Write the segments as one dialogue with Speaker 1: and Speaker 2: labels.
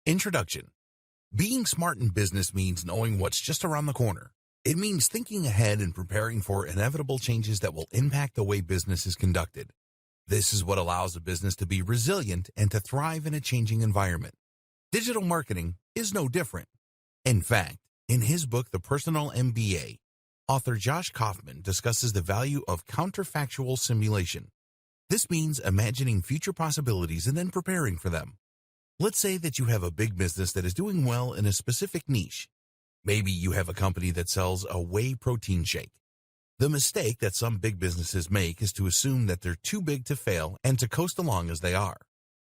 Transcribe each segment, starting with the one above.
Speaker 1: Introduction. Being smart in business means knowing what's just around the corner. It means thinking ahead and preparing for inevitable changes that will impact the way business is conducted. This is what allows a business to be resilient and to thrive in a changing environment. Digital marketing is no different. In fact, in his book, The Personal MBA, author Josh Kaufman discusses the value of counterfactual simulation. This means imagining future possibilities and then preparing for them. Let's say that you have a big business that is doing well in a specific niche. Maybe you have a company that sells a whey protein shake. The mistake that some big businesses make is to assume that they're too big to fail and to coast along as they are.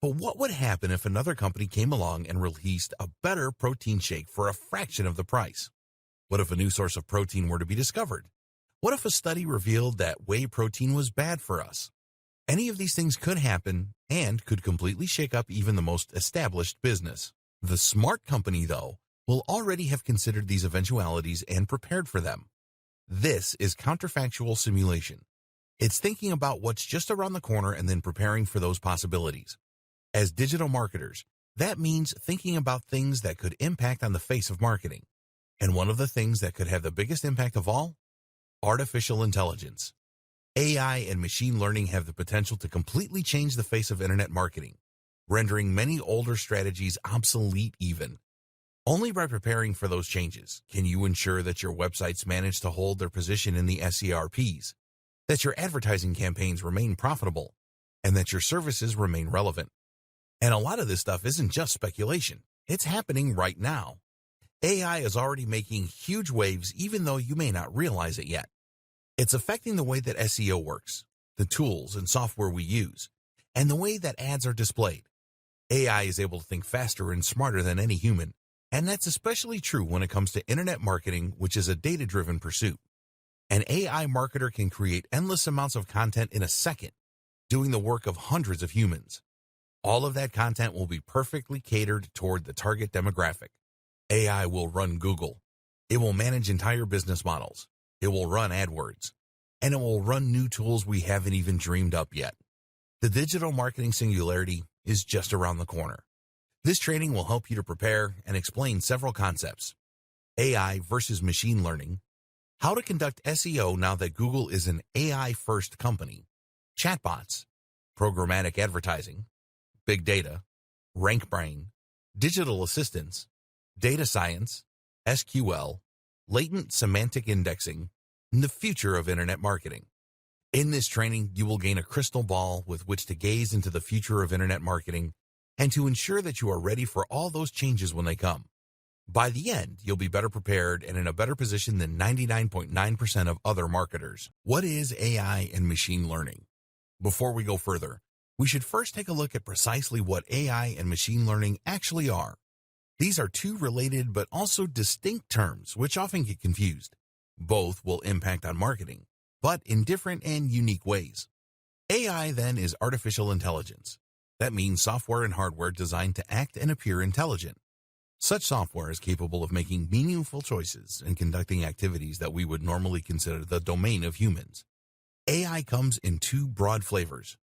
Speaker 1: But what would happen if another company came along and released a better protein shake for a fraction of the price? What if a new source of protein were to be discovered? What if a study revealed that whey protein was bad for us? Any of these things could happen and could completely shake up even the most established business. The smart company, though, will already have considered these eventualities and prepared for them. This is counterfactual simulation. It's thinking about what's just around the corner and then preparing for those possibilities. As digital marketers, that means thinking about things that could impact on the face of marketing. And one of the things that could have the biggest impact of all? Artificial intelligence. AI and machine learning have the potential to completely change the face of internet marketing, rendering many older strategies obsolete even. Only by preparing for those changes can you ensure that your websites manage to hold their position in the SERPs, that your advertising campaigns remain profitable, and that your services remain relevant. And a lot of this stuff isn't just speculation. It's happening right now. AI is already making huge waves even though you may not realize it yet. It's affecting the way that SEO works, the tools and software we use, and the way that ads are displayed. AI is able to think faster and smarter than any human, and that's especially true when it comes to internet marketing, which is a data-driven pursuit. An AI marketer can create endless amounts of content in a second, doing the work of hundreds of humans. All of that content will be perfectly catered toward the target demographic. AI will run Google. It will manage entire business models. It will run AdWords, and it will run new tools we haven't even dreamed up yet. The digital marketing singularity is just around the corner. This training will help you to prepare and explain several concepts. AI versus machine learning, how to conduct SEO now that Google is an AI-first company, chatbots, programmatic advertising, big data, RankBrain, digital assistants, data science, SQL, latent semantic indexing, and the future of internet marketing. In this training, you will gain a crystal ball with which to gaze into the future of internet marketing and to ensure that you are ready for all those changes when they come. By the end, you'll be better prepared and in a better position than 99.9% of other marketers. What is AI and machine learning? Before we go further, we should first take a look at precisely what AI and machine learning actually are. These are two related but also distinct terms which often get confused. Both will impact on marketing, but in different and unique ways. AI then is artificial intelligence. That means software and hardware designed to act and appear intelligent. Such software is capable of making meaningful choices and conducting activities that we would normally consider the domain of humans. AI comes in two broad flavors.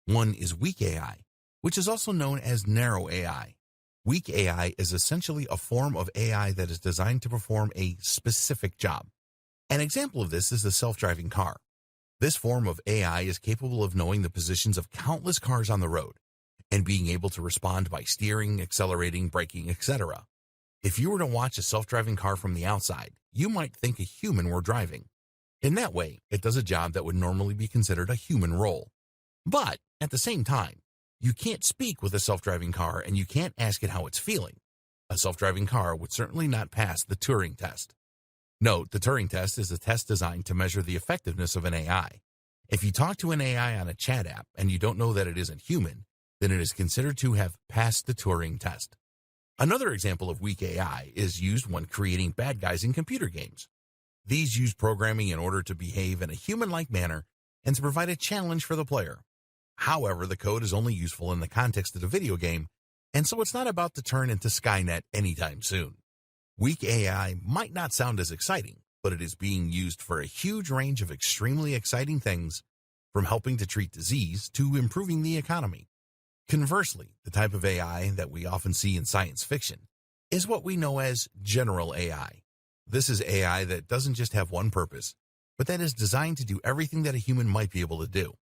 Speaker 1: One is weak AI, which is also known as narrow AI. Weak AI is essentially a form of AI that is designed to perform a specific job. An example of this is the self-driving car. This form of AI is capable of knowing the positions of countless cars on the road and being able to respond by steering, accelerating, braking, etc. If you were to watch a self-driving car from the outside, you might think a human were driving. In that way, it does a job that would normally be considered a human role. But at the same time, you can't speak with a self-driving car and you can't ask it how it's feeling. A self-driving car would certainly not pass the Turing test. Note, the Turing test is a test designed to measure the effectiveness of an AI. If you talk to an AI on a chat app and you don't know that it isn't human, then it is considered to have passed the Turing test. Another example of weak AI is used when creating bad guys in computer games. These use programming in order to behave in a human-like manner and to provide a challenge for the player. However, the code is only useful in the context of the video game, and so it's not about to turn into Skynet anytime soon. Weak AI might not sound as exciting, but it is being used for a huge range of extremely exciting things, from helping to treat disease to improving the economy. Conversely, the type of AI that we often see in science fiction is what we know as general AI. This is AI that doesn't just have one purpose, but that is designed to do everything that a human might be able to do.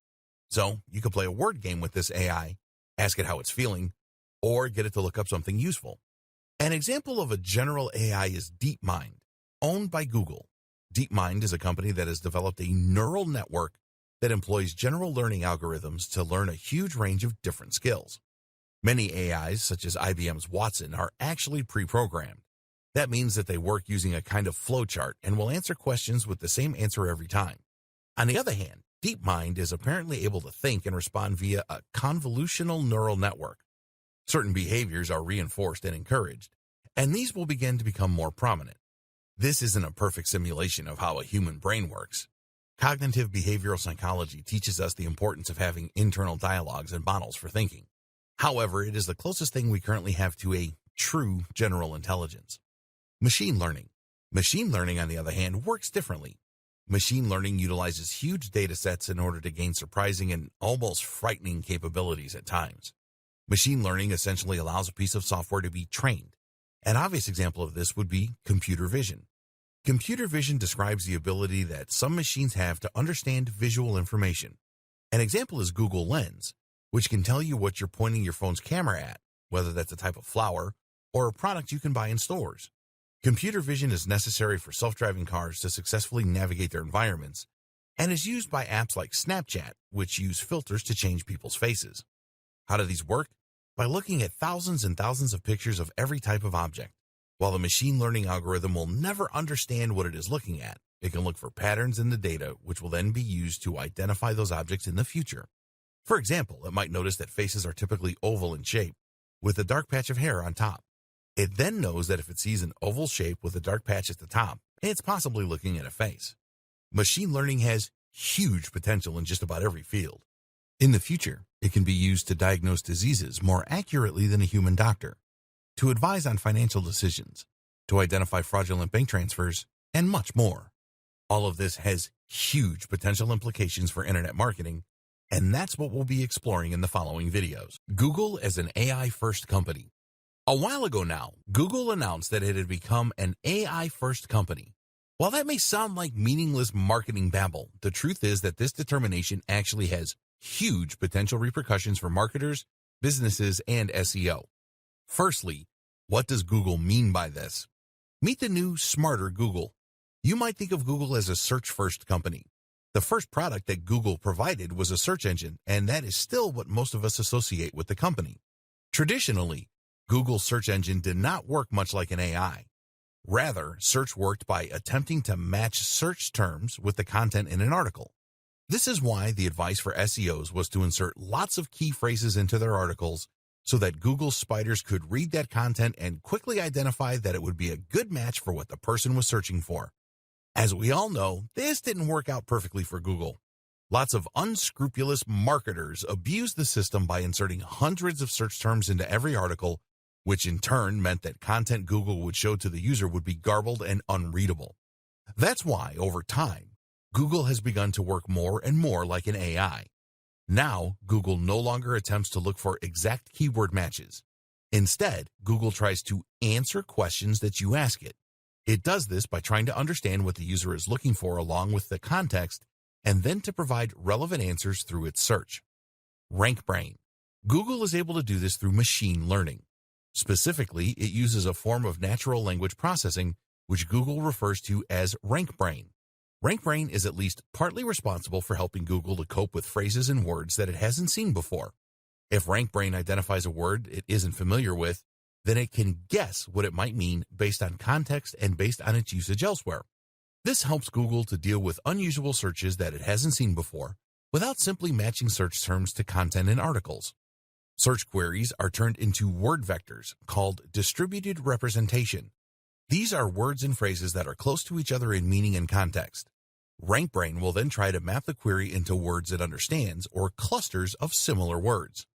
Speaker 1: So you could play a word game with this AI, ask it how it's feeling, or get it to look up something useful. An example of a general AI is DeepMind, owned by Google. DeepMind is a company that has developed a neural network that employs general learning algorithms to learn a huge range of different skills. Many AIs, such as IBM's Watson, are actually pre-programmed. That means that they work using a kind of flowchart and will answer questions with the same answer every time. On the other hand, DeepMind is apparently able to think and respond via a convolutional neural network. Certain behaviors are reinforced and encouraged, and these will begin to become more prominent. This isn't a perfect simulation of how a human brain works. Cognitive behavioral psychology teaches us the importance of having internal dialogues and models for thinking. However, it is the closest thing we currently have to a true general intelligence. Machine learning. Machine learning, on the other hand, works differently. Machine learning utilizes huge data sets in order to gain surprising and almost frightening capabilities at times. Machine learning essentially allows a piece of software to be trained. An obvious example of this would be computer vision. Computer vision describes the ability that some machines have to understand visual information. An example is Google Lens, which can tell you what you're pointing your phone's camera at, whether that's a type of flower or a product you can buy in stores. Computer vision is necessary for self-driving cars to successfully navigate their environments and is used by apps like Snapchat, which use filters to change people's faces. How do these work? By looking at thousands and thousands of pictures of every type of object. While the machine learning algorithm will never understand what it is looking at, it can look for patterns in the data, which will then be used to identify those objects in the future. For example, it might notice that faces are typically oval in shape, with a dark patch of hair on top. It then knows that if it sees an oval shape with a dark patch at the top, it's possibly looking at a face. Machine learning has huge potential in just about every field. In the future, it can be used to diagnose diseases more accurately than a human doctor, to advise on financial decisions, to identify fraudulent bank transfers, and much more. All of this has huge potential implications for internet marketing, and that's what we'll be exploring in the following videos. Google as an AI-first company. A while ago now, Google announced that it had become an AI-first company. While that may sound like meaningless marketing babble, the truth is that this determination actually has huge potential repercussions for marketers, businesses, and SEO. Firstly, what does Google mean by this? Meet the new, smarter Google. You might think of Google as a search-first company. The first product that Google provided was a search engine, and that is still what most of us associate with the company. Traditionally, Google's search engine did not work much like an AI. Rather, search worked by attempting to match search terms with the content in an article. This is why the advice for SEOs was to insert lots of key phrases into their articles so that Google spiders could read that content and quickly identify that it would be a good match for what the person was searching for. As we all know, this didn't work out perfectly for Google. Lots of unscrupulous marketers abused the system by inserting hundreds of search terms into every article, which in turn meant that content Google would show to the user would be garbled and unreadable. That's why, over time, Google has begun to work more and more like an AI. Now, Google no longer attempts to look for exact keyword matches. Instead, Google tries to answer questions that you ask it. It does this by trying to understand what the user is looking for along with the context, and then to provide relevant answers through its search. RankBrain. Google is able to do this through machine learning. Specifically, it uses a form of natural language processing, which Google refers to as RankBrain. RankBrain is at least partly responsible for helping Google to cope with phrases and words that it hasn't seen before. If RankBrain identifies a word it isn't familiar with, then it can guess what it might mean based on context and based on its usage elsewhere. This helps Google to deal with unusual searches that it hasn't seen before without simply matching search terms to content in articles. Search queries are turned into word vectors called distributed representation. These are words and phrases that are close to each other in meaning and context. RankBrain will then try to map the query into words it understands or clusters of similar words.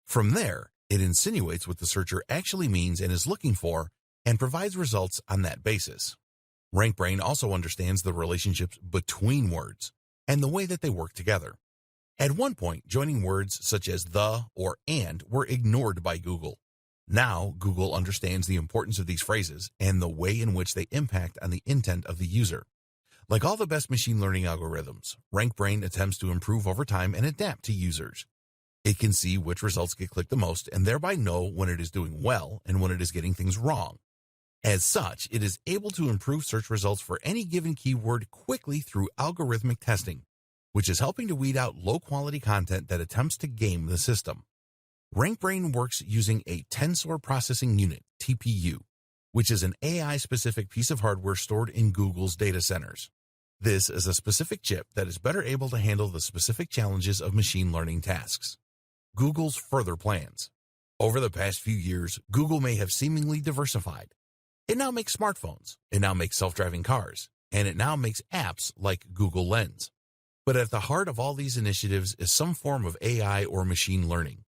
Speaker 1: From there, it insinuates what the searcher actually means and is looking for and provides results on that basis. RankBrain also understands the relationships between words and the way that they work together. At one point, joining words such as the or and were ignored by Google. Now, Google understands the importance of these phrases and the way in which they impact on the intent of the user. Like all the best machine learning algorithms, RankBrain attempts to improve over time and adapt to users. It can see which results get clicked the most and thereby know when it is doing well and when it is getting things wrong. As such, it is able to improve search results for any given keyword quickly through algorithmic testing, which is helping to weed out low-quality content that attempts to game the system. RankBrain works using a Tensor Processing Unit, TPU, which is an AI-specific piece of hardware stored in Google's data centers. This is a specific chip that is better able to handle the specific challenges of machine learning tasks. Google's further plans. Over the past few years, Google may have seemingly diversified. It now makes smartphones, it now makes self-driving cars, and it now makes apps like Google Lens. But at the heart of all these initiatives is some form of AI or machine learning.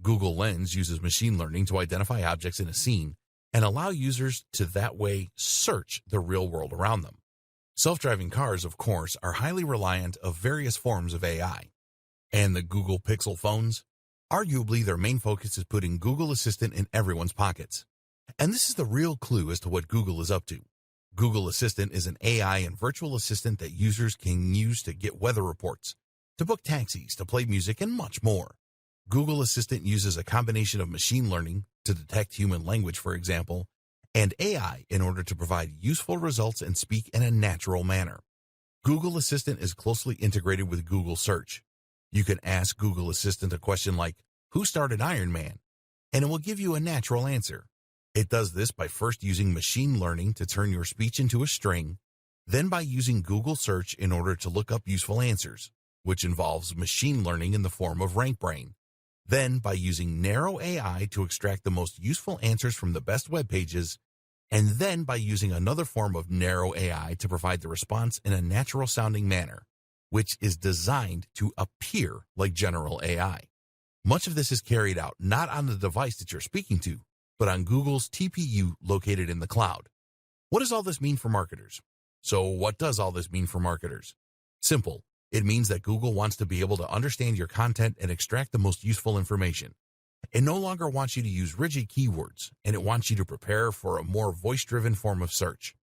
Speaker 1: Google Lens uses machine learning to identify objects in a scene and allow users to that way search the real world around them. Self-driving cars, of course, are highly reliant of various forms of AI. And the Google Pixel phones? Arguably, their main focus is putting Google Assistant in everyone's pockets. And this is the real clue as to what Google is up to. Google Assistant is an AI and virtual assistant that users can use to get weather reports, to book taxis, to play music, and much more. Google Assistant uses a combination of machine learning to detect human language, for example, and AI in order to provide useful results and speak in a natural manner. Google Assistant is closely integrated with Google Search. You can ask Google Assistant a question like, "Who started Iron Man?" and it will give you a natural answer. It does this by first using machine learning to turn your speech into a string, then by using Google Search in order to look up useful answers, which involves machine learning in the form of RankBrain, then by using narrow AI to extract the most useful answers from the best web pages, and then by using another form of narrow AI to provide the response in a natural-sounding manner, which is designed to appear like general AI. Much of this is carried out not on the device that you're speaking to, but on Google's TPU located in the cloud. What does all this mean for marketers? So what does all this mean for marketers? Simple. It means that Google wants to be able to understand your content and extract the most useful information. It no longer wants you to use rigid keywords, and it wants you to prepare for a more voice-driven form of search.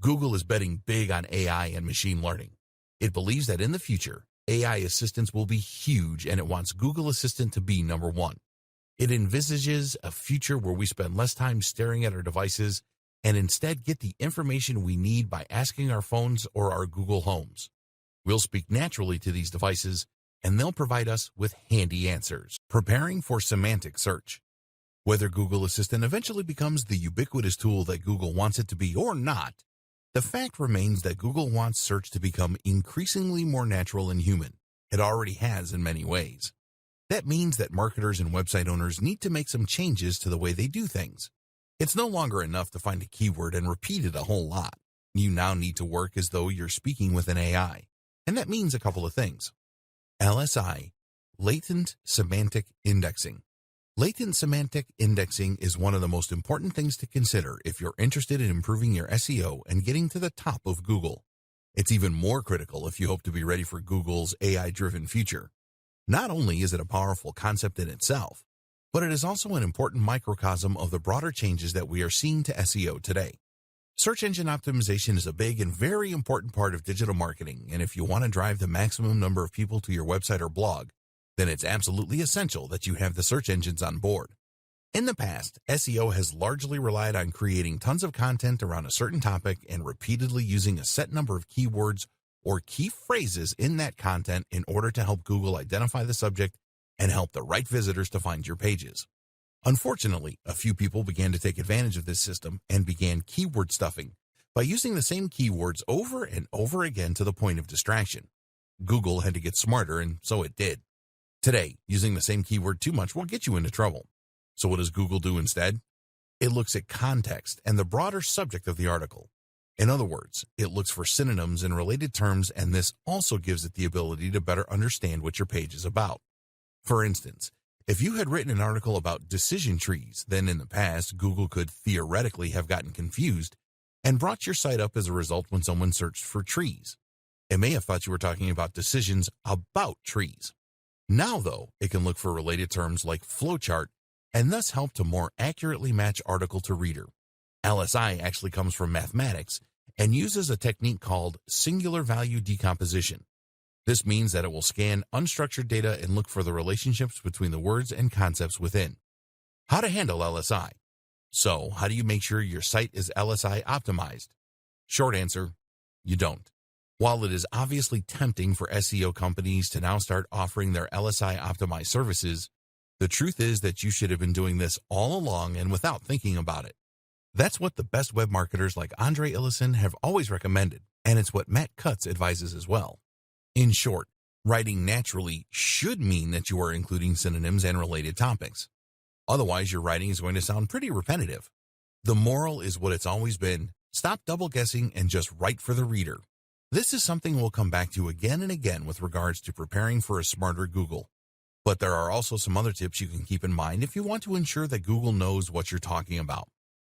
Speaker 1: Google is betting big on AI and machine learning. It believes that in the future, AI assistants will be huge, and it wants Google Assistant to be number one. It envisages a future where we spend less time staring at our devices and instead get the information we need by asking our phones or our Google Homes. We'll speak naturally to these devices, and they'll provide us with handy answers. Preparing for semantic search. Whether Google Assistant eventually becomes the ubiquitous tool that Google wants it to be or not, the fact remains that Google wants search to become increasingly more natural and human. It already has in many ways. That means that marketers and website owners need to make some changes to the way they do things. It's no longer enough to find a keyword and repeat it a whole lot. You now need to work as though you're speaking with an AI. And that means a couple of things. LSI, Latent Semantic Indexing. Latent semantic indexing is one of the most important things to consider if you're interested in improving your SEO and getting to the top of Google. It's even more critical if you hope to be ready for Google's AI-driven future. Not only is it a powerful concept in itself, but it is also an important microcosm of the broader changes that we are seeing to SEO today. Search engine optimization is a big and very important part of digital marketing, and if you want to drive the maximum number of people to your website or blog, then it's absolutely essential that you have the search engines on board. In the past, SEO has largely relied on creating tons of content around a certain topic and repeatedly using a set number of keywords or key phrases in that content in order to help Google identify the subject and help the right visitors to find your pages. Unfortunately, a few people began to take advantage of this system and began keyword stuffing by using the same keywords over and over again to the point of distraction. Google had to get smarter, and so it did. Today, using the same keyword too much will get you into trouble. So what does Google do instead? It looks at context and the broader subject of the article. In other words, it looks for synonyms and related terms, and this also gives it the ability to better understand what your page is about. For instance, if you had written an article about decision trees, then in the past, Google could theoretically have gotten confused and brought your site up as a result when someone searched for trees. It may have thought you were talking about decisions about trees. Now, though, it can look for related terms like flowchart and thus help to more accurately match article to reader. LSI actually comes from mathematics and uses a technique called singular value decomposition. This means that it will scan unstructured data and look for the relationships between the words and concepts within. How to handle LSI? So, how do you make sure your site is LSI optimized? Short answer, you don't. While it is obviously tempting for SEO companies to now start offering their LSI optimized services, the truth is that you should have been doing this all along and without thinking about it. That's what the best web marketers like Andre Ellison have always recommended, and it's what Matt Cutts advises as well. In short, writing naturally should mean that you are including synonyms and related topics. Otherwise, your writing is going to sound pretty repetitive. The moral is what it's always been: stop double guessing and just write for the reader. This is something we'll come back to again and again with regards to preparing for a smarter Google. But there are also some other tips you can keep in mind if you want to ensure that Google knows what you're talking about.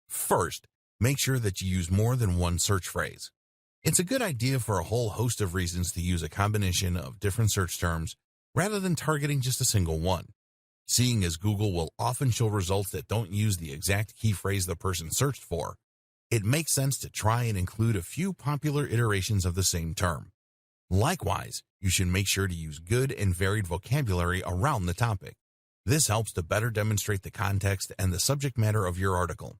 Speaker 1: First, make sure that you use more than one search phrase. It's a good idea for a whole host of reasons to use a combination of different search terms rather than targeting just a single one. Seeing as Google will often show results that don't use the exact key phrase the person searched for, it makes sense to try and include a few popular iterations of the same term. Likewise, you should make sure to use good and varied vocabulary around the topic. This helps to better demonstrate the context and the subject matter of your article.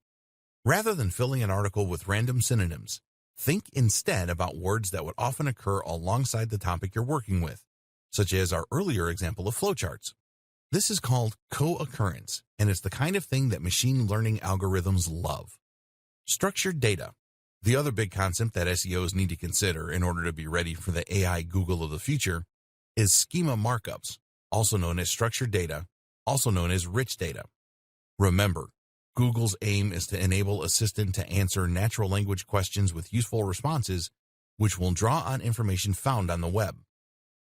Speaker 1: Rather than filling an article with random synonyms, think instead about words that would often occur alongside the topic you're working with, such as our earlier example of flowcharts. This is called co-occurrence, and it's the kind of thing that machine learning algorithms love. Structured data. The other big concept that SEOs need to consider in order to be ready for the AI Google of the future is schema markups, also known as structured data, also known as rich data. Remember, Google's aim is to enable Assistant to answer natural language questions with useful responses, which will draw on information found on the web.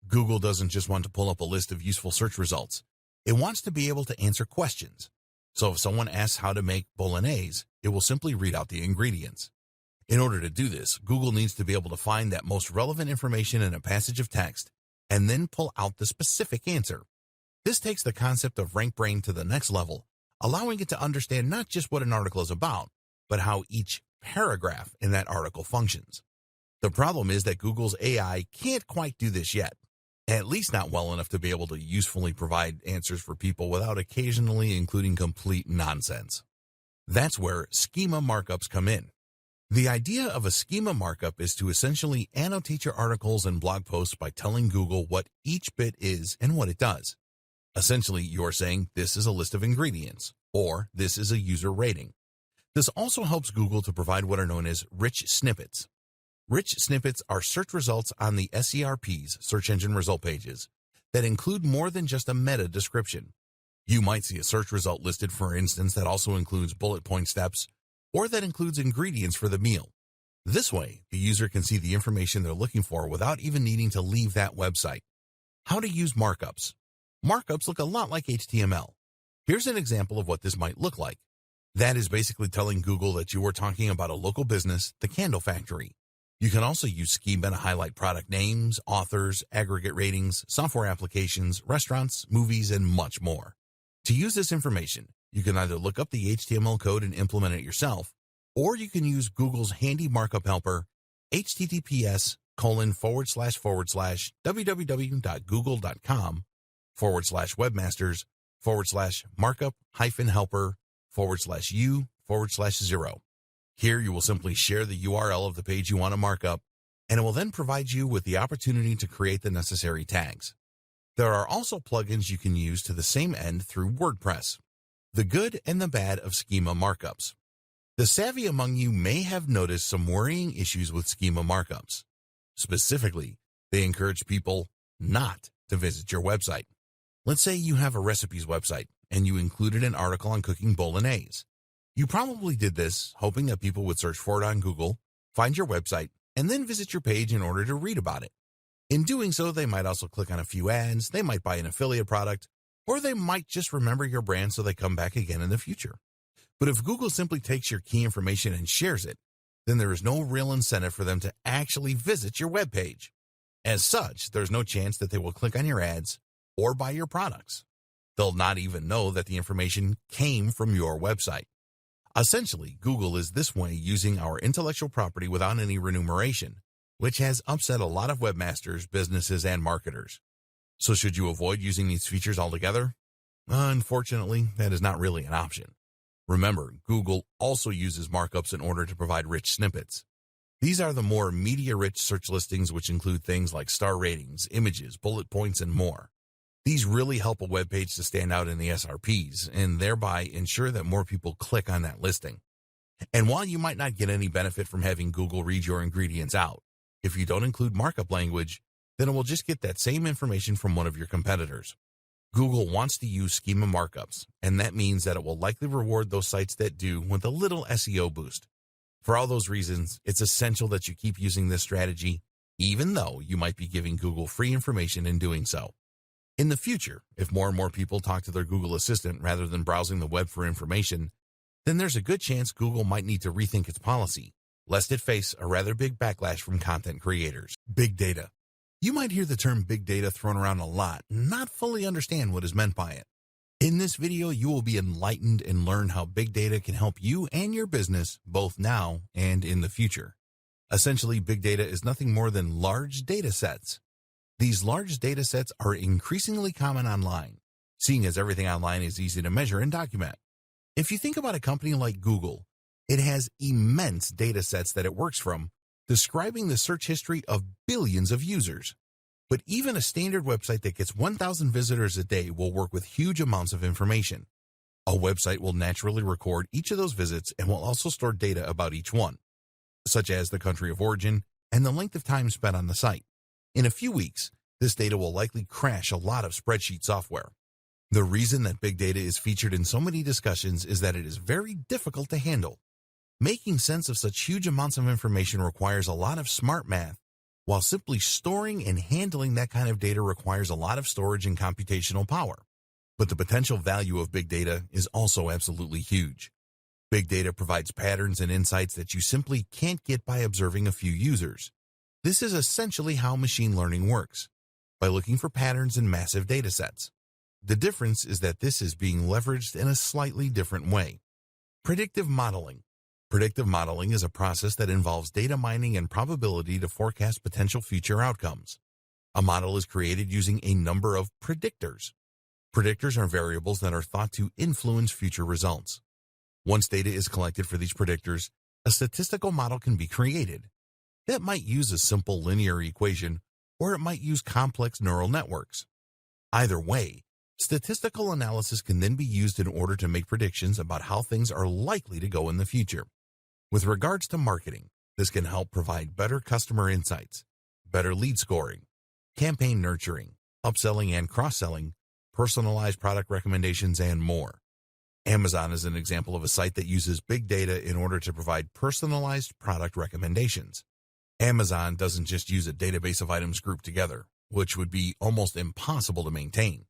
Speaker 1: Google doesn't just want to pull up a list of useful search results. It wants to be able to answer questions. So if someone asks how to make bolognese, it will simply read out the ingredients. In order to do this, Google needs to be able to find that most relevant information in a passage of text and then pull out the specific answer. This takes the concept of RankBrain to the next level, allowing it to understand not just what an article is about, but how each paragraph in that article functions. The problem is that Google's AI can't quite do this yet, at least not well enough to be able to usefully provide answers for people without occasionally including complete nonsense. That's where schema markups come in. The idea of a schema markup is to essentially annotate your articles and blog posts by telling Google what each bit is and what it does. Essentially, you're saying this is a list of ingredients, or this is a user rating. This also helps Google to provide what are known as rich snippets. Rich snippets are search results on the SERP's search engine result pages that include more than just a meta description. You might see a search result listed, for instance, that also includes bullet point steps, or that includes ingredients for the meal. This way, the user can see the information they're looking for without even needing to leave that website. How to use markups. Markups look a lot like HTML. Here's an example of what this might look like. That is basically telling Google that you are talking about a local business, the Candle Factory. You can also use schema to highlight product names, authors, aggregate ratings, software applications, restaurants, movies, and much more. To use this information, you can either look up the HTML code and implement it yourself, or you can use Google's handy markup helper, https://www.google.com/markup-helper/u/0. Here you will simply share the URL of the page you want to mark up, and it will then provide you with the opportunity to create the necessary tags. There are also plugins you can use to the same end through WordPress. The good and the bad of schema markups. The savvy among you may have noticed some worrying issues with schema markups. Specifically, they encourage people not to visit your website. Let's say you have a recipes website and you included an article on cooking bolognese. You probably did this hoping that people would search for it on Google, find your website, and then visit your page in order to read about it. In doing so, they might also click on a few ads, they might buy an affiliate product, or they might just remember your brand so they come back again in the future. But if Google simply takes your key information and shares it, then there is no real incentive for them to actually visit your web page. As such, there's no chance that they will click on your ads, or buy your products. They'll not even know that the information came from your website. Essentially, Google is this way using our intellectual property without any remuneration, which has upset a lot of webmasters, businesses, and marketers. So should you avoid using these features altogether? Unfortunately, that is not really an option. Remember, Google also uses markups in order to provide rich snippets. These are the more media-rich search listings, which include things like star ratings, images, bullet points, and more. These really help a web page to stand out in the SRPs and thereby ensure that more people click on that listing. And while you might not get any benefit from having Google read your ingredients out, if you don't include markup language, then it will just get that same information from one of your competitors. Google wants to use schema markups, and that means that it will likely reward those sites that do with a little SEO boost. For all those reasons, it's essential that you keep using this strategy, even though you might be giving Google free information in doing so. In the future, if more and more people talk to their Google Assistant rather than browsing the web for information, then there's a good chance Google might need to rethink its policy, lest it face a rather big backlash from content creators. Big data. You might hear the term big data thrown around a lot and not fully understand what is meant by it. In this video, you will be enlightened and learn how big data can help you and your business both now and in the future. Essentially, big data is nothing more than large data sets. These large data sets are increasingly common online, seeing as everything online is easy to measure and document. If you think about a company like Google, it has immense data sets that it works from, describing the search history of billions of users. But even a standard website that gets 1,000 visitors a day will work with huge amounts of information. A website will naturally record each of those visits and will also store data about each one, such as the country of origin and the length of time spent on the site. In a few weeks, this data will likely crash a lot of spreadsheet software. The reason that big data is featured in so many discussions is that it is very difficult to handle. Making sense of such huge amounts of information requires a lot of smart math, while simply storing and handling that kind of data requires a lot of storage and computational power. But the potential value of big data is also absolutely huge. Big data provides patterns and insights that you simply can't get by observing a few users. This is essentially how machine learning works, by looking for patterns in massive data sets. The difference is that this is being leveraged in a slightly different way. Predictive modeling. Predictive modeling is a process that involves data mining and probability to forecast potential future outcomes. A model is created using a number of predictors. Predictors are variables that are thought to influence future results. Once data is collected for these predictors, a statistical model can be created. That might use a simple linear equation, or it might use complex neural networks. Either way, statistical analysis can then be used in order to make predictions about how things are likely to go in the future. With regards to marketing, this can help provide better customer insights, better lead scoring, campaign nurturing, upselling and cross-selling, personalized product recommendations, and more. Amazon is an example of a site that uses big data in order to provide personalized product recommendations. Amazon doesn't just use a database of items grouped together, which would be almost impossible to maintain,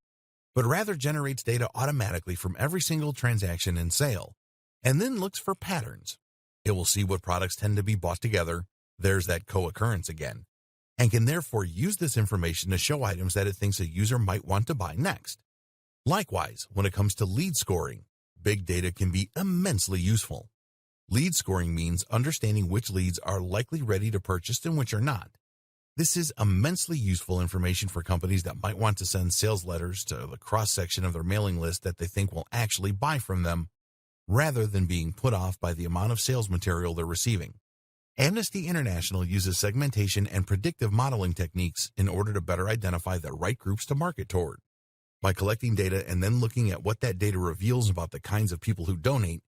Speaker 1: but rather generates data automatically from every single transaction and sale, and then looks for patterns. It will see what products tend to be bought together, there's that co-occurrence again, and can therefore use this information to show items that it thinks a user might want to buy next. Likewise, when it comes to lead scoring, big data can be immensely useful. Lead scoring means understanding which leads are likely ready to purchase and which are not. This is immensely useful information for companies that might want to send sales letters to the cross-section of their mailing list that they think will actually buy from them, rather than being put off by the amount of sales material they're receiving. Amnesty International uses segmentation and predictive modeling techniques in order to better identify the right groups to market toward. By collecting data and then looking at what that data reveals about the kinds of people who donate,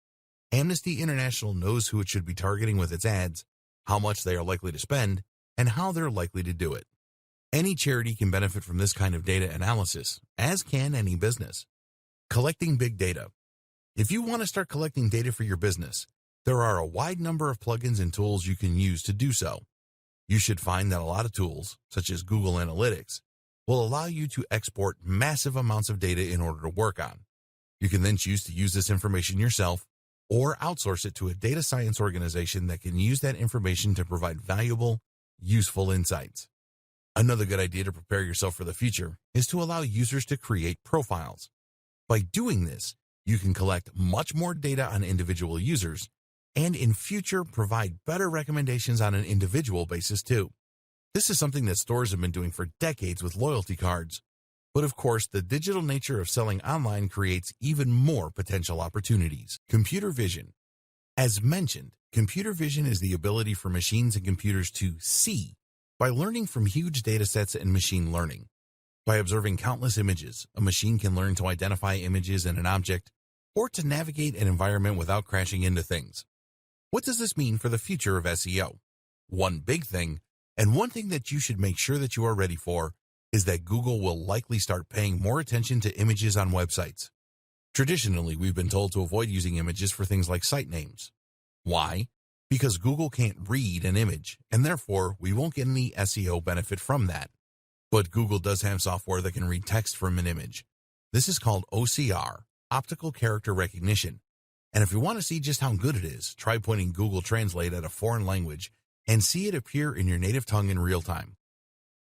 Speaker 1: Amnesty International knows who it should be targeting with its ads, how much they are likely to spend, and how they're likely to do it. Any charity can benefit from this kind of data analysis, as can any business. Collecting big data. If you want to start collecting data for your business, there are a wide number of plugins and tools you can use to do so. You should find that a lot of tools, such as Google Analytics, will allow you to export massive amounts of data in order to work on. You can then choose to use this information yourself or outsource it to a data science organization that can use that information to provide valuable, useful insights. Another good idea to prepare yourself for the future is to allow users to create profiles. By doing this, you can collect much more data on individual users and in future provide better recommendations on an individual basis too. This is something that stores have been doing for decades with loyalty cards. But of course, the digital nature of selling online creates even more potential opportunities. Computer vision. As mentioned, computer vision is the ability for machines and computers to see by learning from huge data sets and machine learning. By observing countless images, a machine can learn to identify images in an object or to navigate an environment without crashing into things. What does this mean for the future of SEO? One big thing, and one thing that you should make sure that you are ready for, is that Google will likely start paying more attention to images on websites. Traditionally, we've been told to avoid using images for things like site names. Why? Because Google can't read an image, and therefore we won't get any SEO benefit from that. But Google does have software that can read text from an image. This is called OCR, Optical Character Recognition. And if you want to see just how good it is, try pointing Google Translate at a foreign language and see it appear in your native tongue in real time.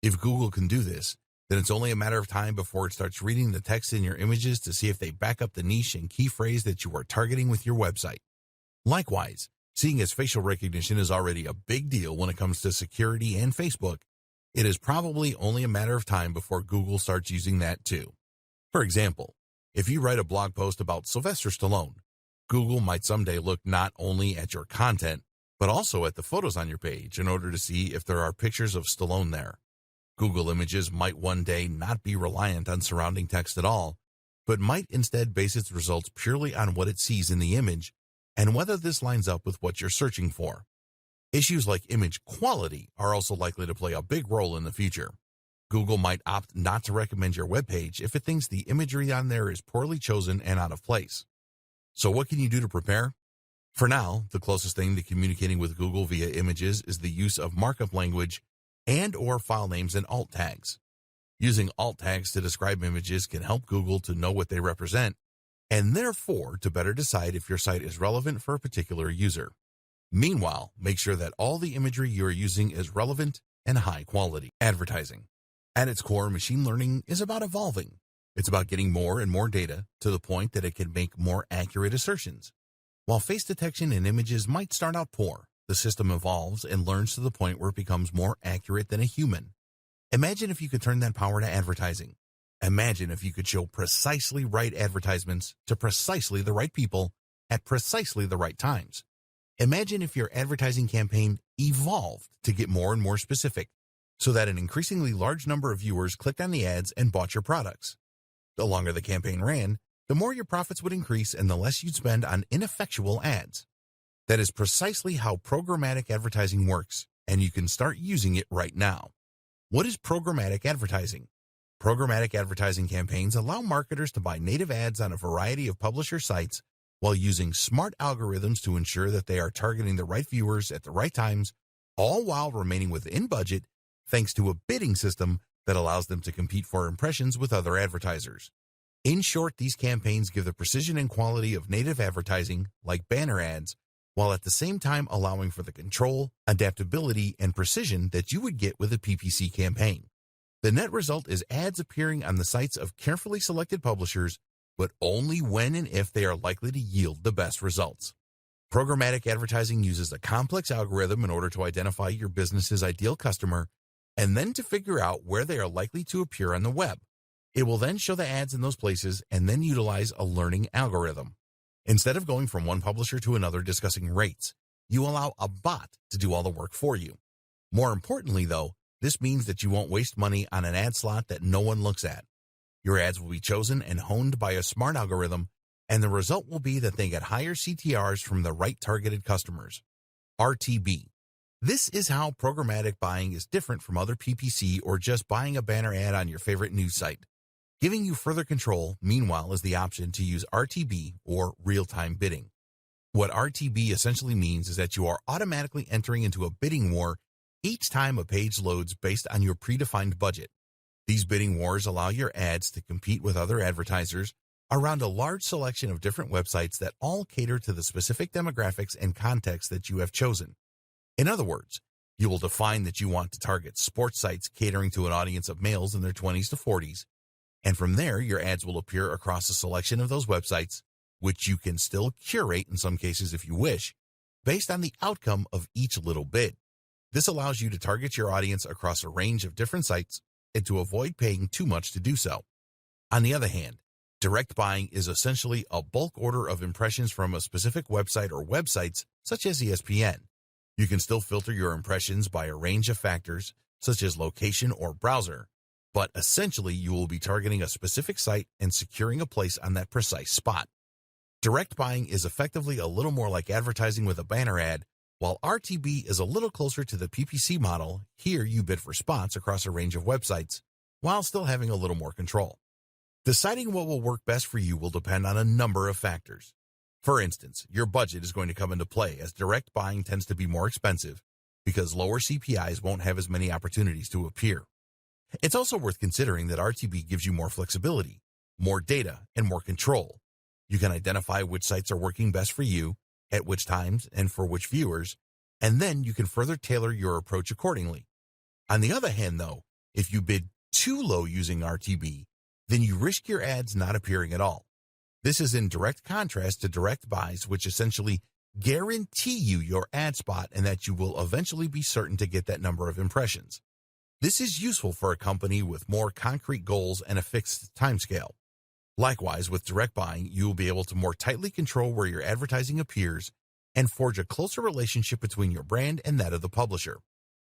Speaker 1: If Google can do this, then it's only a matter of time before it starts reading the text in your images to see if they back up the niche and key phrase that you are targeting with your website. Likewise, seeing as facial recognition is already a big deal when it comes to security and Facebook, it is probably only a matter of time before Google starts using that too. For example, if you write a blog post about Sylvester Stallone, Google might someday look not only at your content, but also at the photos on your page in order to see if there are pictures of Stallone there. Google Images might one day not be reliant on surrounding text at all, but might instead base its results purely on what it sees in the image and whether this lines up with what you're searching for. Issues like image quality are also likely to play a big role in the future. Google might opt not to recommend your webpage if it thinks the imagery on there is poorly chosen and out of place. So what can you do to prepare? For now, the closest thing to communicating with Google via images is the use of markup language and/or file names and alt tags. Using alt tags to describe images can help Google to know what they represent and therefore to better decide if your site is relevant for a particular user. Meanwhile, make sure that all the imagery you are using is relevant and high quality. Advertising. At its core, machine learning is about evolving. It's about getting more and more data to the point that it can make more accurate assertions. While face detection in images might start out poor, the system evolves and learns to the point where it becomes more accurate than a human. Imagine if you could turn that power to advertising. Imagine if you could show precisely right advertisements to precisely the right people at precisely the right times. Imagine if your advertising campaign evolved to get more and more specific, so that an increasingly large number of viewers clicked on the ads and bought your products. The longer the campaign ran, the more your profits would increase and the less you'd spend on ineffectual ads. That is precisely how programmatic advertising works, and you can start using it right now. What is programmatic advertising? Programmatic advertising campaigns allow marketers to buy native ads on a variety of publisher sites while using smart algorithms to ensure that they are targeting the right viewers at the right times, all while remaining within budget thanks to a bidding system that allows them to compete for impressions with other advertisers. In short, these campaigns give the precision and quality of native advertising, like banner ads, while at the same time allowing for the control, adaptability, and precision that you would get with a PPC campaign. The net result is ads appearing on the sites of carefully selected publishers, but only when and if they are likely to yield the best results. Programmatic advertising uses a complex algorithm in order to identify your business's ideal customer and then to figure out where they are likely to appear on the web. It will then show the ads in those places and then utilize a learning algorithm. Instead of going from one publisher to another discussing rates, you allow a bot to do all the work for you. More importantly, though, this means that you won't waste money on an ad slot that no one looks at. Your ads will be chosen and honed by a smart algorithm, and the result will be that they get higher CTRs from the right targeted customers. RTB. This is how programmatic buying is different from other PPC or just buying a banner ad on your favorite news site. Giving you further control, meanwhile, is the option to use RTB or real-time bidding. What RTB essentially means is that you are automatically entering into a bidding war each time a page loads based on your predefined budget. These bidding wars allow your ads to compete with other advertisers around a large selection of different websites that all cater to the specific demographics and context that you have chosen. In other words, You will define that you want to target sports sites catering to an audience of males in their 20s to 40s, and from there, your ads will appear across a selection of those websites, which you can still curate in some cases if you wish, based on the outcome of each little bid. This allows you to target your audience across a range of different sites and to avoid paying too much to do so. On the other hand, direct buying is essentially a bulk order of impressions from a specific website or websites such as ESPN. You can still filter your impressions by a range of factors such as location or browser, but essentially you will be targeting a specific site and securing a place on that precise spot. Direct buying is effectively a little more like advertising with a banner ad, while RTB is a little closer to the PPC model. Here you bid for spots across a range of websites, while still having a little more control. Deciding what will work best for you will depend on a number of factors. For instance, your budget is going to come into play, as direct buying tends to be more expensive because lower CPIs won't have as many opportunities to appear. It's also worth considering that RTB gives you more flexibility, more data, and more control. You can identify which sites are working best for you, at which times, and for which viewers, and then you can further tailor your approach accordingly. On the other hand, though, if you bid too low using RTB, then you risk your ads not appearing at all. This is in direct contrast to direct buys, which essentially guarantee you your ad spot and that you will eventually be certain to get that number of impressions. This is useful for a company with more concrete goals and a fixed timescale. Likewise, with direct buying, you will be able to more tightly control where your advertising appears and forge a closer relationship between your brand and that of the publisher.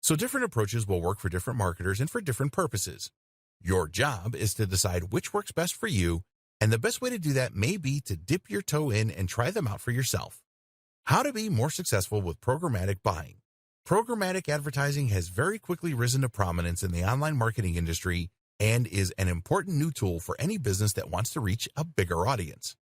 Speaker 1: So different approaches will work for different marketers and for different purposes. Your job is to decide which works best for you, and the best way to do that may be to dip your toe in and try them out for yourself. How to be more successful with programmatic buying. Programmatic advertising has very quickly risen to prominence in the online marketing industry and is an important new tool for any business that wants to reach a bigger audience.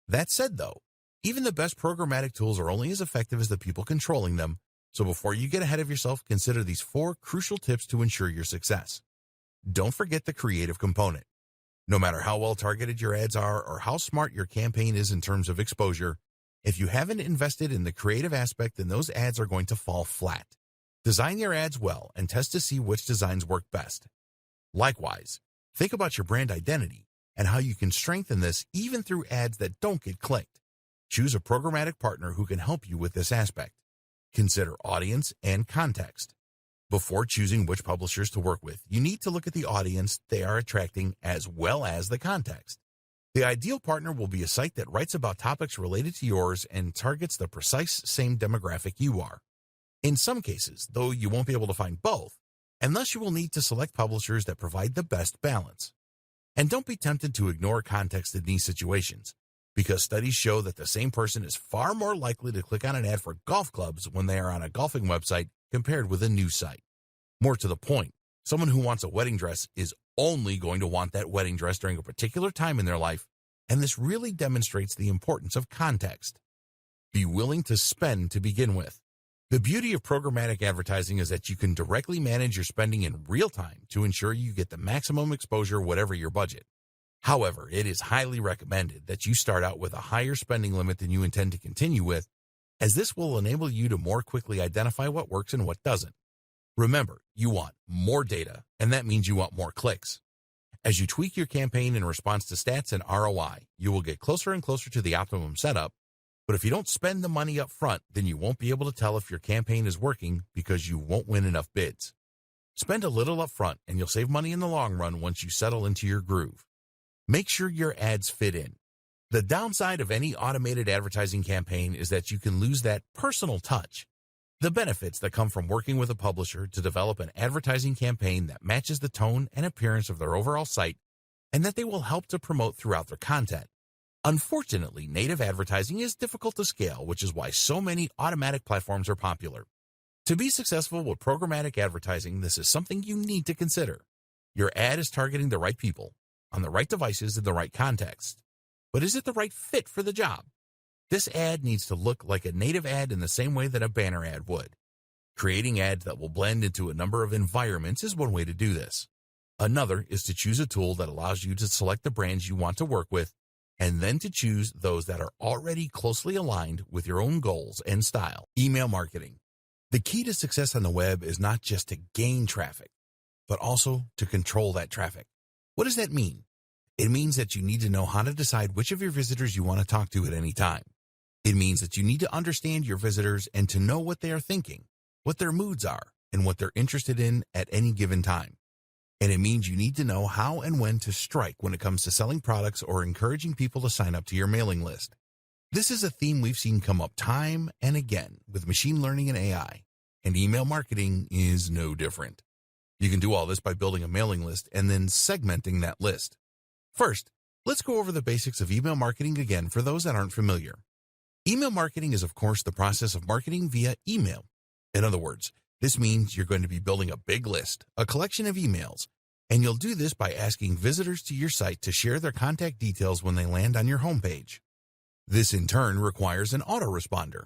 Speaker 1: That said, though, even the best programmatic tools are only as effective as the people controlling them, so before you get ahead of yourself, consider these 4 crucial tips to ensure your success. Don't forget the creative component. No matter how well targeted your ads are or how smart your campaign is in terms of exposure, if you haven't invested in the creative aspect, then those ads are going to fall flat. Design your ads well and test to see which designs work best. Likewise, think about your brand identity and how you can strengthen this even through ads that don't get clicked. Choose a programmatic partner who can help you with this aspect. Consider audience and context. Before choosing which publishers to work with, you need to look at the audience they are attracting as well as the context. The ideal partner will be a site that writes about topics related to yours and targets the precise same demographic you are. In some cases, though, you won't be able to find both, and thus you will need to select publishers that provide the best balance. And don't be tempted to ignore context in these situations, because studies show that the same person is far more likely to click on an ad for golf clubs when they are on a golfing website compared with a news site. More to the point, someone who wants a wedding dress is only going to want that wedding dress during a particular time in their life, and this really demonstrates the importance of context. Be willing to spend to begin with. The beauty of programmatic advertising is that you can directly manage your spending in real time to ensure you get the maximum exposure whatever your budget. However, it is highly recommended that you start out with a higher spending limit than you intend to continue with, as this will enable you to more quickly identify what works and what doesn't. Remember, you want more data, and that means you want more clicks. As you tweak your campaign in response to stats and ROI, you will get closer and closer to the optimum setup, but if you don't spend the money up front, then you won't be able to tell if your campaign is working because you won't win enough bids. Spend a little up front, and you'll save money in the long run once you settle into your groove. Make sure your ads fit in. The downside of any automated advertising campaign is that you can lose that personal touch. The benefits that come from working with a publisher to develop an advertising campaign that matches the tone and appearance of their overall site and that they will help to promote throughout their content. Unfortunately, native advertising is difficult to scale, which is why so many automatic platforms are popular. To be successful with programmatic advertising, this is something you need to consider. Your ad is targeting the right people, on the right devices in the right context. But is it the right fit for the job? This ad needs to look like a native ad in the same way that a banner ad would. Creating ads that will blend into a number of environments is one way to do this. Another is to choose a tool that allows you to select the brands you want to work with, and then to choose those that are already closely aligned with your own goals and style. Email marketing. The key to success on the web is not just to gain traffic, but also to control that traffic. What does that mean? It means that you need to know how to decide which of your visitors you want to talk to at any time. It means that you need to understand your visitors and to know what they are thinking, what their moods are, and what they're interested in at any given time. And it means you need to know how and when to strike when it comes to selling products or encouraging people to sign up to your mailing list. This is a theme we've seen come up time and again with machine learning and AI, and email marketing is no different. You can do all this by building a mailing list and then segmenting that list. First, let's go over the basics of email marketing again for those that aren't familiar. Email marketing is, of course, the process of marketing via email. In other words, this means you're going to be building a big list, a collection of emails, and you'll do this by asking visitors to your site to share their contact details when they land on your homepage. This, in turn, requires an autoresponder.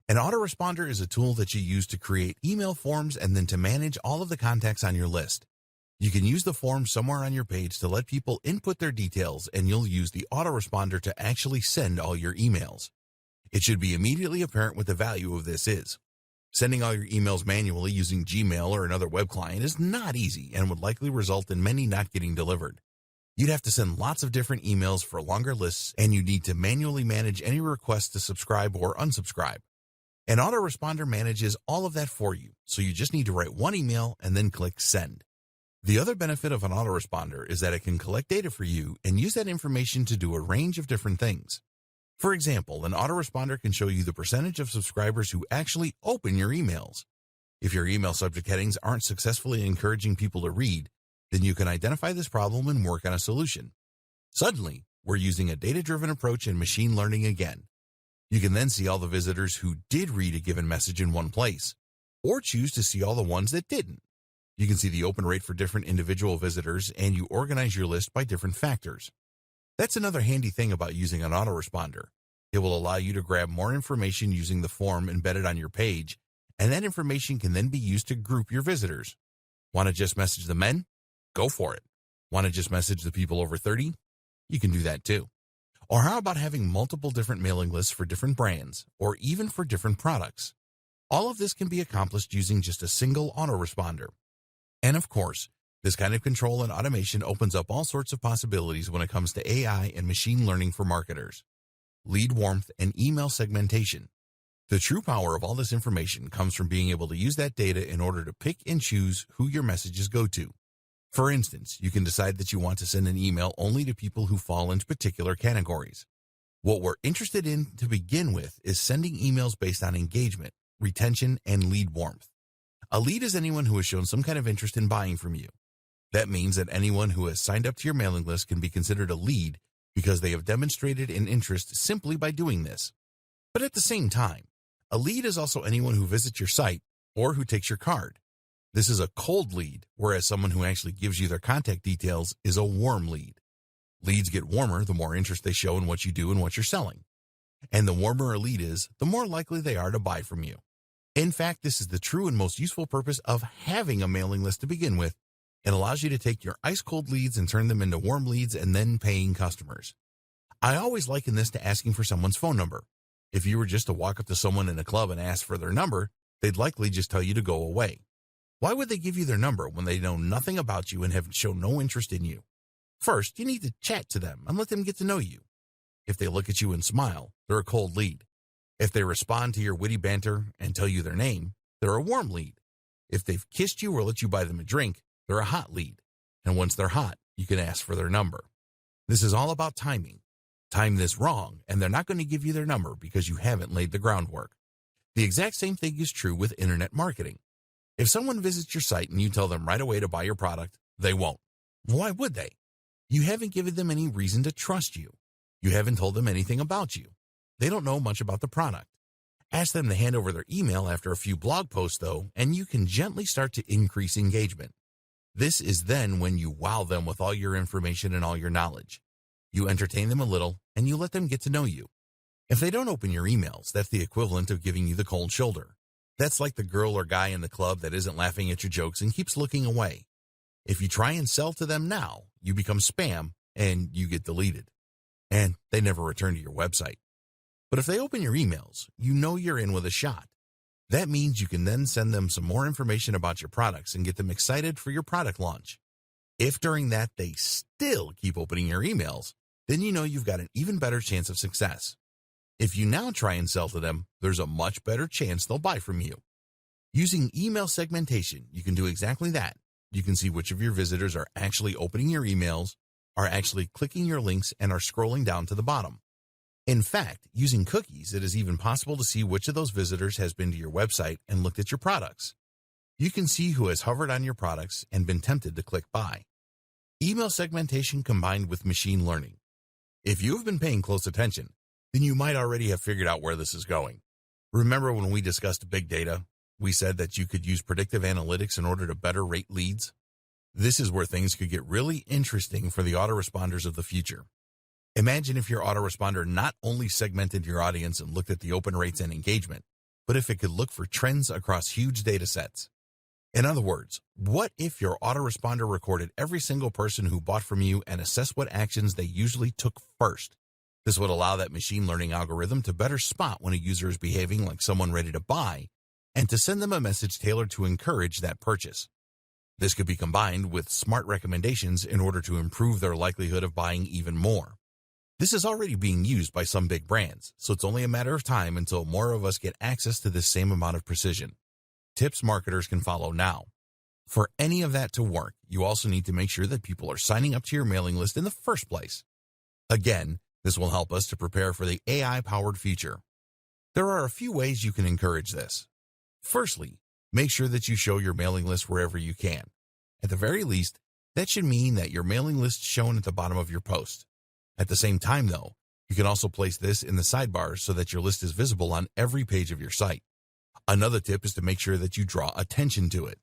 Speaker 1: An autoresponder is a tool that you use to create email forms and then to manage all of the contacts on your list. You can use the form somewhere on your page to let people input their details, and you'll use the autoresponder to actually send all your emails. It should be immediately apparent what the value of this is. Sending all your emails manually using Gmail or another web client is not easy and would likely result in many not getting delivered. You'd have to send lots of different emails for longer lists, and you need to manually manage any requests to subscribe or unsubscribe. An autoresponder manages all of that for you, so you just need to write one email and then click send. The other benefit of an autoresponder is that it can collect data for you and use that information to do a range of different things. For example, an autoresponder can show you the percentage of subscribers who actually open your emails. If your email subject headings aren't successfully encouraging people to read, then you can identify this problem and work on a solution. Suddenly, we're using a data-driven approach in machine learning again. You can then see all the visitors who did read a given message in one place, or choose to see all the ones that didn't. You can see the open rate for different individual visitors, and you organize your list by different factors. That's another handy thing about using an autoresponder. It will allow you to grab more information using the form embedded on your page, and that information can then be used to group your visitors. Want to just message the men? Go for it. Want to just message the people over 30? You can do that too. Or how about having multiple different mailing lists for different brands, or even for different products? All of this can be accomplished using just a single autoresponder. And of course, this kind of control and automation opens up all sorts of possibilities when it comes to AI and machine learning for marketers. Lead warmth and email segmentation. The true power of all this information comes from being able to use that data in order to pick and choose who your messages go to. For instance, you can decide that you want to send an email only to people who fall into particular categories. What we're interested in to begin with is sending emails based on engagement, retention, and lead warmth. A lead is anyone who has shown some kind of interest in buying from you. That means that anyone who has signed up to your mailing list can be considered a lead because they have demonstrated an interest simply by doing this. But at the same time, a lead is also anyone who visits your site or who takes your card. This is a cold lead, whereas someone who actually gives you their contact details is a warm lead. Leads get warmer the more interest they show in what you do and what you're selling. And the warmer a lead is, the more likely they are to buy from you. In fact, this is the true and most useful purpose of having a mailing list to begin with. It allows you to take your ice-cold leads and turn them into warm leads and then paying customers. I always liken this to asking for someone's phone number. If you were just to walk up to someone in a club and ask for their number, they'd likely just tell you to go away. Why would they give you their number when they know nothing about you and have shown no interest in you? First, you need to chat to them and let them get to know you. If they look at you and smile, they're a cold lead. If they respond to your witty banter and tell you their name, they're a warm lead. If they've kissed you or let you buy them a drink, they're a hot lead. And once they're hot, you can ask for their number. This is all about timing. Time this wrong, and they're not going to give you their number because you haven't laid the groundwork. The exact same thing is true with internet marketing. If someone visits your site and you tell them right away to buy your product, they won't. Why would they? You haven't given them any reason to trust you. You haven't told them anything about you. They don't know much about the product. Ask them to hand over their email after a few blog posts, though, and you can gently start to increase engagement. This is then when you wow them with all your information and all your knowledge. You entertain them a little, and you let them get to know you. If they don't open your emails, that's the equivalent of giving you the cold shoulder. That's like the girl or guy in the club that isn't laughing at your jokes and keeps looking away. If you try and sell to them now, you become spam, and you get deleted. And they never return to your website. But if they open your emails, you know you're in with a shot. That means you can then send them some more information about your products and get them excited for your product launch. If during that they still keep opening your emails, then you know you've got an even better chance of success. If you now try and sell to them, there's a much better chance they'll buy from you. Using email segmentation, you can do exactly that. You can see which of your visitors are actually opening your emails, are actually clicking your links, and are scrolling down to the bottom. In fact, using cookies, it is even possible to see which of those visitors has been to your website and looked at your products. You can see who has hovered on your products and been tempted to click buy. Email segmentation combined with machine learning. If you have been paying close attention, then you might already have figured out where this is going. Remember when we discussed big data? We said that you could use predictive analytics in order to better rate leads. This is where things could get really interesting for the autoresponders of the future. Imagine if your autoresponder not only segmented your audience and looked at the open rates and engagement, but if it could look for trends across huge data sets. In other words, what if your autoresponder recorded every single person who bought from you and assessed what actions they usually took first? This would allow that machine learning algorithm to better spot when a user is behaving like someone ready to buy and to send them a message tailored to encourage that purchase. This could be combined with smart recommendations in order to improve their likelihood of buying even more. This is already being used by some big brands, so it's only a matter of time until more of us get access to this same amount of precision. Tips marketers can follow now. For any of that to work, you also need to make sure that people are signing up to your mailing list in the first place. Again, this will help us to prepare for the AI-powered future. There are a few ways you can encourage this. Firstly, make sure that you show your mailing list wherever you can. At the very least, that should mean that your mailing list is shown at the bottom of your post. At the same time, though, you can also place this in the sidebars so that your list is visible on every page of your site. Another tip is to make sure that you draw attention to it.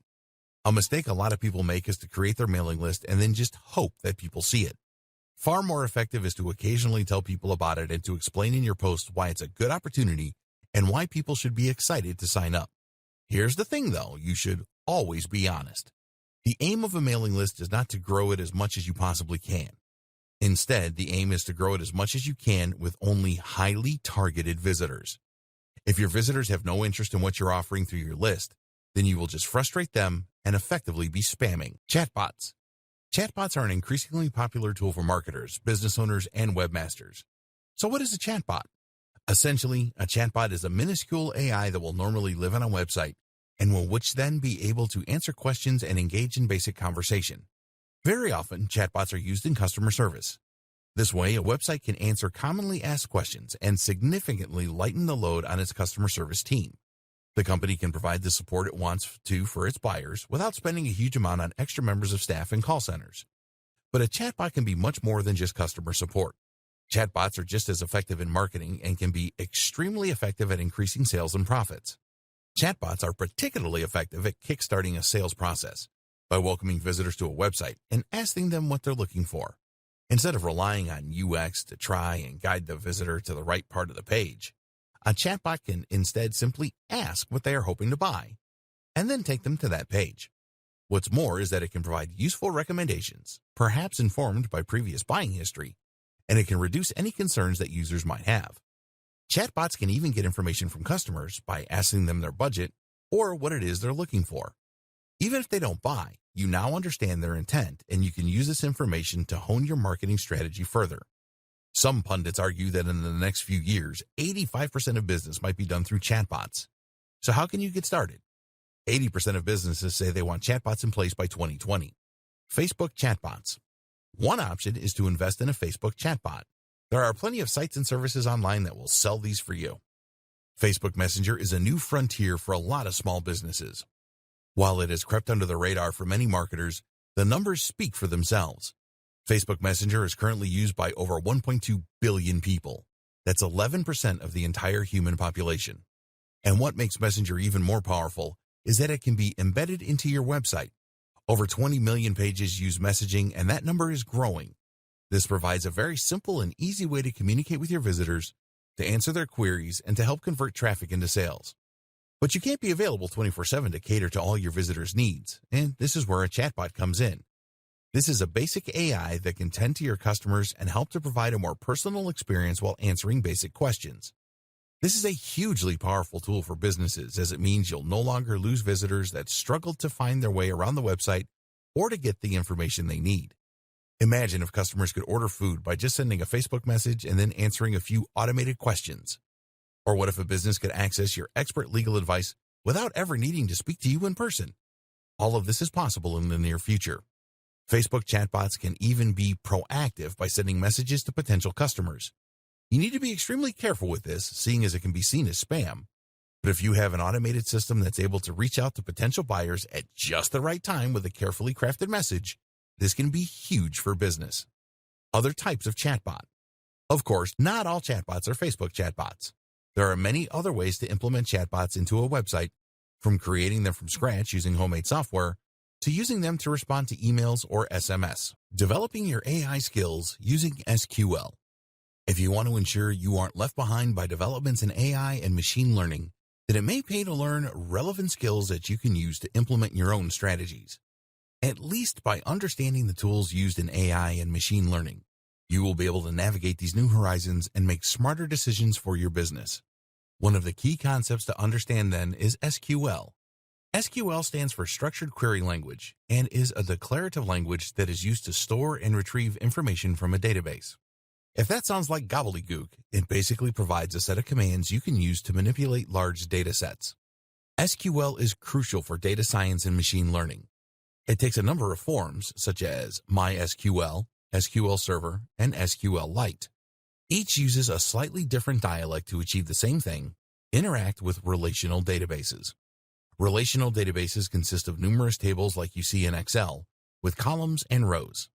Speaker 1: A mistake a lot of people make is to create their mailing list and then just hope that people see it. Far more effective is to occasionally tell people about it and to explain in your post why it's a good opportunity and why people should be excited to sign up. Here's the thing, though, you should always be honest. The aim of a mailing list is not to grow it as much as you possibly can. Instead, the aim is to grow it as much as you can with only highly targeted visitors. If your visitors have no interest in what you're offering through your list, then you will just frustrate them and effectively be spamming. Chatbots. Chatbots are an increasingly popular tool for marketers, business owners, and webmasters. So what is a chatbot? Essentially, a chatbot is a minuscule AI that will normally live on a website and will then be able to answer questions and engage in basic conversation. Very often, chatbots are used in customer service. This way, a website can answer commonly asked questions and significantly lighten the load on its customer service team. The company can provide the support it wants to for its buyers without spending a huge amount on extra members of staff and call centers. But a chatbot can be much more than just customer support. Chatbots are just as effective in marketing and can be extremely effective at increasing sales and profits. Chatbots are particularly effective at kickstarting a sales process by welcoming visitors to a website and asking them what they're looking for. Instead of relying on UX to try and guide the visitor to the right part of the page, a chatbot can instead simply ask what they are hoping to buy and then take them to that page. What's more is that it can provide useful recommendations, perhaps informed by previous buying history, and it can reduce any concerns that users might have. Chatbots can even get information from customers by asking them their budget or what it is they're looking for. Even if they don't buy, you now understand their intent, and you can use this information to hone your marketing strategy further. Some pundits argue that in the next few years, 85% of business might be done through chatbots. So how can you get started? 80% of businesses say they want chatbots in place by 2020. Facebook chatbots. One option is to invest in a Facebook chatbot. There are plenty of sites and services online that will sell these for you. Facebook Messenger is a new frontier for a lot of small businesses. While it has crept under the radar for many marketers, the numbers speak for themselves. Facebook Messenger is currently used by over 1.2 billion people. That's 11% of the entire human population. And what makes Messenger even more powerful is that it can be embedded into your website. Over 20 million pages use messaging, and that number is growing. This provides a very simple and easy way to communicate with your visitors, to answer their queries, and to help convert traffic into sales. But you can't be available 24/7 to cater to all your visitors' needs, and this is where a chatbot comes in. This is a basic AI that can tend to your customers and help to provide a more personal experience while answering basic questions. This is a hugely powerful tool for businesses as it means you'll no longer lose visitors that struggle to find their way around the website or to get the information they need. Imagine if customers could order food by just sending a Facebook message and then answering a few automated questions. Or what if a business could access your expert legal advice without ever needing to speak to you in person? All of this is possible in the near future. Facebook chatbots can even be proactive by sending messages to potential customers. You need to be extremely careful with this, seeing as it can be seen as spam. But if you have an automated system that's able to reach out to potential buyers at just the right time with a carefully crafted message, this can be huge for business. Other types of chatbot. Of course, not all chatbots are Facebook chatbots. There are many other ways to implement chatbots into a website, from creating them from scratch using homemade software, to using them to respond to emails or SMS. Developing your AI skills using SQL. If you want to ensure you aren't left behind by developments in AI and machine learning, then it may pay to learn relevant skills that you can use to implement your own strategies. At least by understanding the tools used in AI and machine learning, you will be able to navigate these new horizons and make smarter decisions for your business. One of the key concepts to understand then is SQL. SQL stands for Structured Query Language and is a declarative language that is used to store and retrieve information from a database. If that sounds like gobbledygook, it basically provides a set of commands you can use to manipulate large data sets. SQL is crucial for data science and machine learning. It takes a number of forms, such as MySQL, SQL Server, and SQLite. Each uses a slightly different dialect to achieve the same thing: interact with relational databases. Relational databases consist of numerous tables like you see in Excel, with columns and rows.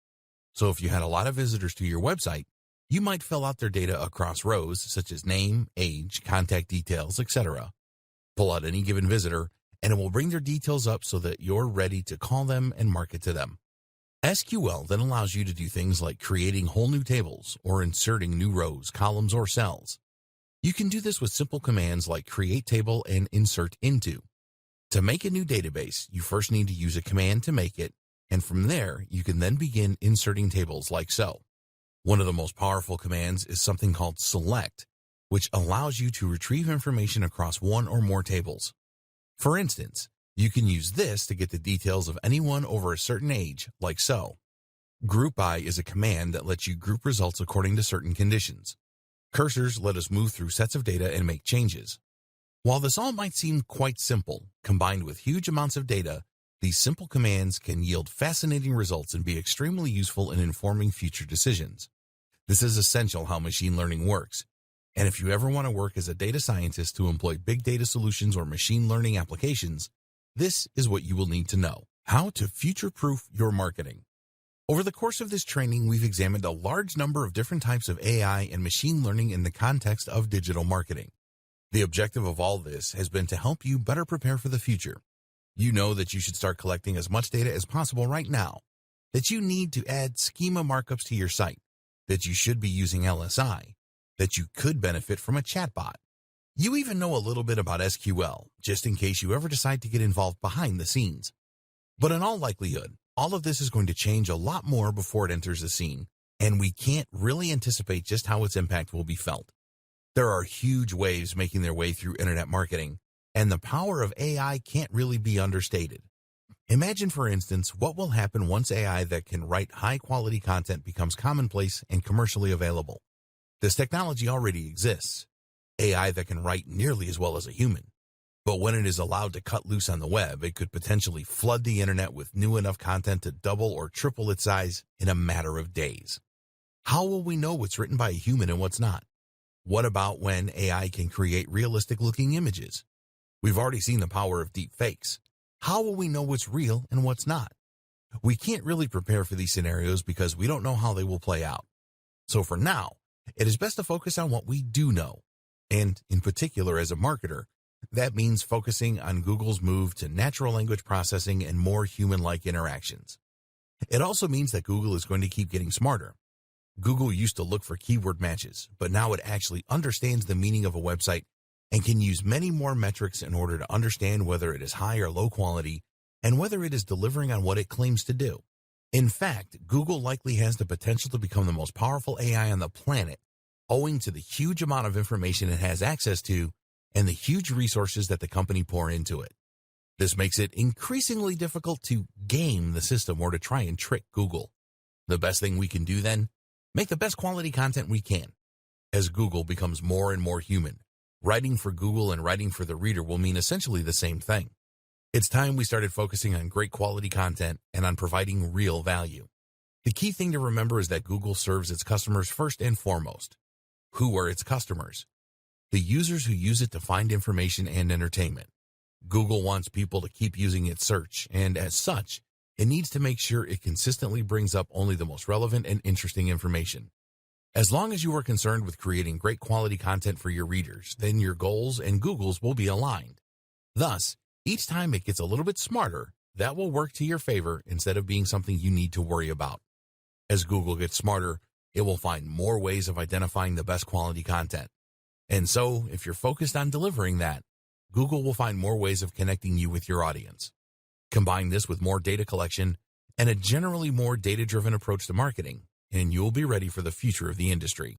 Speaker 1: So if you had a lot of visitors to your website, you might fill out their data across rows such as name, age, contact details, etc. Pull out any given visitor, and it will bring their details up so that you're ready to call them and market to them. SQL then allows you to do things like creating whole new tables or inserting new rows, columns, or cells. You can do this with simple commands like create table and insert into. To make a new database, you first need to use a command to make it, and from there, you can then begin inserting tables like so. One of the most powerful commands is something called select, which allows you to retrieve information across one or more tables. For instance, you can use this to get the details of anyone over a certain age, like so. Group by is a command that lets you group results according to certain conditions. Cursors let us move through sets of data and make changes. While this all might seem quite simple, combined with huge amounts of data, these simple commands can yield fascinating results and be extremely useful in informing future decisions. This is essential how machine learning works. And if you ever want to work as a data scientist to employ big data solutions or machine learning applications, this is what you will need to know: how to future-proof your marketing. Over the course of this training, we've examined a large number of different types of AI and machine learning in the context of digital marketing. The objective of all this has been to help you better prepare for the future. You know that you should start collecting as much data as possible right now, that you need to add schema markups to your site, that you should be using LSI, that you could benefit from a chatbot. You even know a little bit about SQL, just in case you ever decide to get involved behind the scenes. But in all likelihood, all of this is going to change a lot more before it enters the scene, and we can't really anticipate just how its impact will be felt. There are huge waves making their way through internet marketing, and the power of AI can't really be understated. Imagine, for instance, what will happen once AI that can write high-quality content becomes commonplace and commercially available. This technology already exists. AI that can write nearly as well as a human. But when it is allowed to cut loose on the web, it could potentially flood the internet with new enough content to double or triple its size in a matter of days. How will we know what's written by a human and what's not? What about when AI can create realistic-looking images? We've already seen the power of deep fakes. How will we know what's real and what's not? We can't really prepare for these scenarios because we don't know how they will play out. So for now, it is best to focus on what we do know. And in particular, as a marketer, that means focusing on Google's move to natural language processing and more human-like interactions. It also means that Google is going to keep getting smarter. Google used to look for keyword matches, but now it actually understands the meaning of a website and can use many more metrics in order to understand whether it is high or low quality and whether it is delivering on what it claims to do. In fact, Google likely has the potential to become the most powerful AI on the planet owing to the huge amount of information it has access to and the huge resources that the company pour into it. This makes it increasingly difficult to game the system or to try and trick Google. The best thing we can do then? Make the best quality content we can. As Google becomes more and more human, writing for Google and writing for the reader will mean essentially the same thing. It's time we started focusing on great quality content and on providing real value. The key thing to remember is that Google serves its customers first and foremost. Who are its customers? The users who use it to find information and entertainment. Google wants people to keep using its search, and as such, it needs to make sure it consistently brings up only the most relevant and interesting information. As long as you are concerned with creating great quality content for your readers, then your goals and Google's will be aligned. Thus, each time it gets a little bit smarter, that will work to your favor instead of being something you need to worry about. As Google gets smarter, it will find more ways of identifying the best quality content. And so, if you're focused on delivering that, Google will find more ways of connecting you with your audience. Combine this with more data collection and a generally more data-driven approach to marketing, and you'll be ready for the future of the industry.